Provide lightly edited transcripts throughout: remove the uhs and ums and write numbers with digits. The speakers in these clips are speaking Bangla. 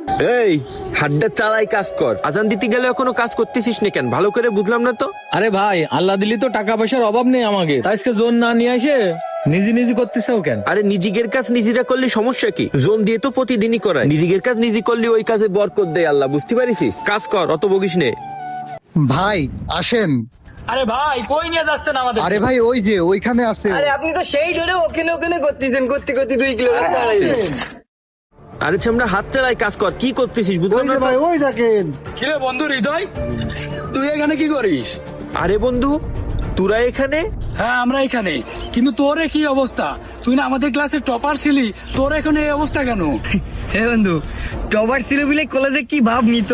এই হাড্ডা চালাই কাজ কর, আজান দিতে গেলে এখনো কাজ করতেছিস না কেন? ভালো করে বুঝলাম না তো। আরে ভাই, আল্লাহ দিলি তো টাকা পয়সার অভাব নেই আমাকে, তাই আজকে জোন না নিয়ে এসে নিজে নিজে করতেছাও কেন? আরে নিজের কাজ নিজেরা করলে সমস্যা কি? জোন দিয়ে তো প্রতিদিনই করায়। নিজের কাজ নিজে করলে ওই কাজে বরকত দেয় আল্লাহ, বুঝতে পারিস? কাজ কর, অত বকিস নে। ভাই আসেন। আরে ভাই কই নিয়ে যাচ্ছেন আমাদের? আরে ভাই ওই যে ওইখানে আছে। আরে আপনি তো সেই ধরে ওখানে ওখানে করতেছেন, করতে করতে 2 কিলোমিটার দাঁড়াইলেন। আরে আমরা হাত চালাই কাজ কর, কি করতেছিস বুঝলাম না তো। ভাই ওই দেখেন। কিরে বন্ধু হৃদয়, তুই এখানে কি করিস? আরে বন্ধু, তোরা এখানে? হ্যাঁ আমরা এখানে, কিন্তু তোর কি অবস্থা? তুই না আমাদের ক্লাসের টপার ছিলি, তোর এখন এই অবস্থা কেন? হ্যাঁ বন্ধু, টপার ছিল বলে কলেজে কি ভাব নিত,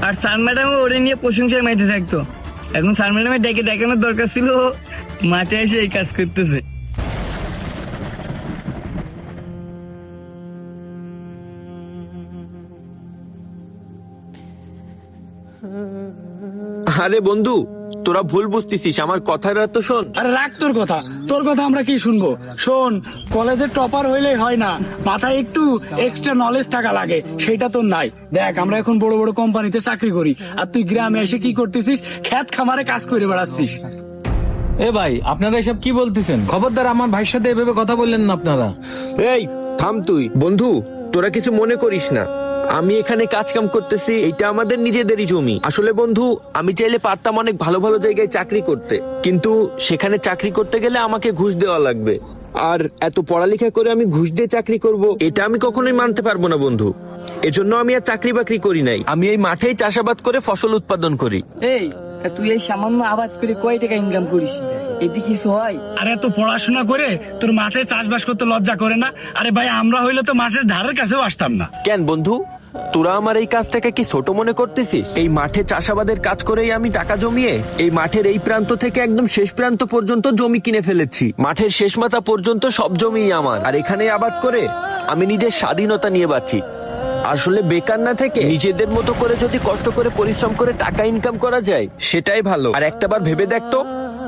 আর স্যার ম্যাডামও ওরে নিয়ে প্রশংসায় মাইতে থাকতো। এখন স্যার ম্যাডামের ডেকে দেখানোর দরকার ছিল মাঠে এসে এই কাজ করতেছে। আরে বন্ধু, তোরা ভুল বুঝতেছিস, আমার কথাটা তো শোন। আরে রাখ তোর কথা, তোর কথা আমরা কি শুনবো? শোন, কলেজের টপার হইলেই হয় না, মাথায় একটু এক্সট্রা নলেজ থাকা লাগে, সেটা তোর নাই। দেখ আমরা এখন বড় বড় কোম্পানিতে চাকরি করি, আর তুই গ্রামে এসে কি করতেছিস? খেত খামারে কাজ করে বেড়াচ্ছিস। এ ভাই, আপনারা এসব কি বলতেছেন? খবরদার আমার ভাইয়ের সাথে এভাবে কথা বললেন না আপনারা। এই থাম তুই। বন্ধু, তোরা কিছু মনে করিস না, আমি এখানে কাজ কাম করতেছি, এটা আমাদের নিজেদেরই জমি। আসলে বন্ধু, আমি চাইলে পারতাম অনেক ভালো ভালো জায়গায় চাকরি করতে, কিন্তু সেখানে চাকরি করতে গেলে আমাকে ঘুষ দেওয়া লাগবে। আর এত পড়ালেখা করে আমি ঘুষ দিয়ে চাকরি করব, এটা আমি কখনোই মানতে পারবো না বন্ধু। এজন্য আমি আর চাকরি বাকরি করি নাই, আমি এই মাঠেই চাষাবাদ করে ফসল উৎপাদন করি। এই তুই এই সামান্য আবাদ করে কয় টাকা ইনকাম করিস? এতে কিছু হয়? আরে এত পড়াশোনা করে তোর মাঠে চাষবাস করতে লজ্জা করে না? আরে ভাই, আমরা হইলে তো মাঠের ধারের কাছেও আসতাম না। কেন বন্ধু, তোরা আমার এই কাজটাকে কি ছোট মনে করতেছিস? এই মাঠে চাষাবাদের কাজ করেই আমি টাকা জমিয়ে এই মাঠের এই প্রান্ত থেকে একদম শেষ প্রান্ত পর্যন্ত জমি কিনে ফেলেছি। মাঠের শেষ মাথা পর্যন্ত সব জমি আমার, আর এখানে আবাদ করে আমি নিজের স্বাধীনতা নিয়ে বাঁচি। আসলে বেকার না থেকে নিজেদের মতো করে যদি কষ্ট করে পরিশ্রম করে টাকা ইনকাম করা যায়, সেটাই ভালো। আর একটাবার ভেবে দেখতো,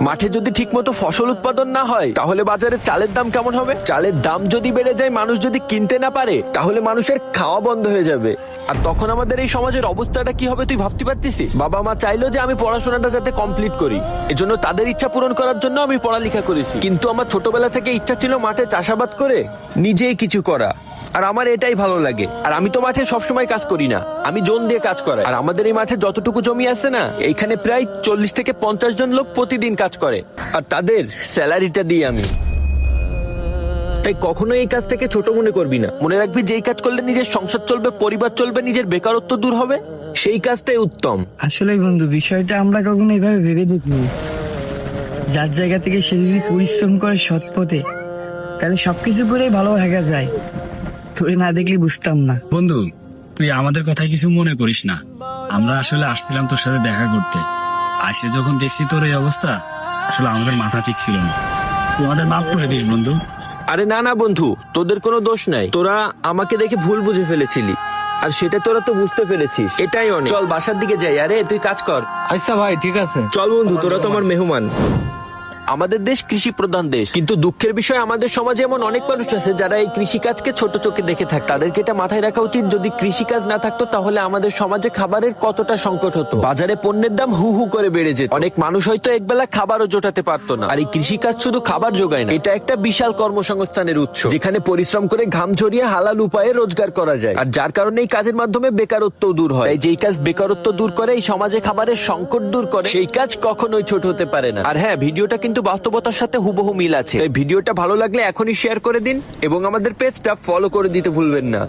মাঠে যদি ঠিক মতো ফসল উৎপাদন না হয়, তাহলে বাজারে চালের দাম কেমন হবে? চালের দাম যদি বেড়ে যায়, মানুষ যদি কিনতে না পারে, তাহলে মানুষের খাওয়া বন্ধ হয়ে যাবে। আর তখন আমাদের এই সমাজের অবস্থাটা কি হবে তুই ভাবতে পারতিস? বাবা মা চাইলো যে আমি পড়াশোনাটা যাতে কমপ্লিট করি, এজন্য তাদের ইচ্ছা পূরণ করার জন্য আমি পড়ালেখা করেছি। কিন্তু আমার ছোটবেলা থেকে ইচ্ছা ছিল মাঠে চাষাবাদ করে নিজেই কিছু করা, আর আমার এটাই ভালো লাগে। আর আমি তো মাঠে সবসময় কাজ করি না, আমি জোন দিয়ে কাজ করাই। আর আমাদের এই মাঠে যতটুকু জমি আছে না, এইখানে প্রায় 40 থেকে 50 জন লোক প্রতিদিন কাজ করে, আর তাদের স্যালারিটা দিই আমি। তাই কখনো এই কাজটাকে ছোট মনে করবি না। মনে রাখবি, যেই কাজ করলে নিজের সংসার চলবে, পরিবার চলবে, নিজের বেকারত্ব দূর হবে, সেই কাজটাই উত্তম। আসলে বন্ধু, বিষয়টা আমরা কখনো এইভাবে ভেবে দেখিনি। যার জায়গা থেকে সে যদি পরিশ্রম করে সৎ পথে, তাহলে সবকিছু করে ভালো থাকা যায়। তুই না দেখলে বুঝতাম না। বন্ধু, তুই আমাদের কথায় কিছু মনে করিস না, আমরা আসলে আসছিলাম তোর সাথে দেখা করতে। আসে যখন দেখছি তোর এই অবস্থা, আসলে আমাদের মাথা ঠিক ছিল না। তুই আমাদের মাফ করে দিস বন্ধু। আরে না না বন্ধু, তোদের কোনো দোষ নাই, তোরা আমাকে দেখে ভুল বুঝে ফেলেছিলি, আর সেটা তোরা তো বুঝতে পেরেছিস, এটাই অনেক। চল বাসার দিকে যাই। আরে তুই কাজ কর। আচ্ছা ভাই, ঠিক আছে। চল বন্ধু, তোরা তো আমার মেহমান। আমাদের দেশ কৃষি প্রধান দেশ, কিন্তু দুঃখের বিষয় আমাদের সমাজে এমন অনেক মানুষ আছে যারা এই কৃষিকাজকে ছোট চোখে দেখে থাকে। তাদেরকে এটা মাথায় রাখা উচিত, যদি কৃষিকাজ না থাকতো তাহলে আমাদের সমাজে খাবারের কতটা সংকট হতো, বাজারে পণ্যের দাম হু হু করে বেড়ে যেত, অনেক মানুষ হয়তো একবেলা খাবারও জোটাতে পারতো না। আর এই কৃষিকাজ শুধু খাবার যোগায় না, এটা একটা বিশাল কর্মসংস্থানের উৎস, যেখানে পরিশ্রম করে ঘাম ঝরিয়ে হালাল উপায়ে রোজগার করা যায়। আর যার কারণে এই কাজের মাধ্যমে বেকারত্ব দূর হয়। যেই কাজ বেকারত্ব দূর করে, এই সমাজে খাবারের সংকট দূর করে, সেই কাজ কখনোই ছোট হতে পারে না। আর হ্যাঁ, ভিডিওটা কিন্তু বাস্তবতার সাথে হুবহু মিল আছে। তাই ভিডিওটা ভালো লাগলে এখনই শেয়ার করে দিন, এবং আমাদের পেজটা ফলো করে দিতে ভুলবেন না।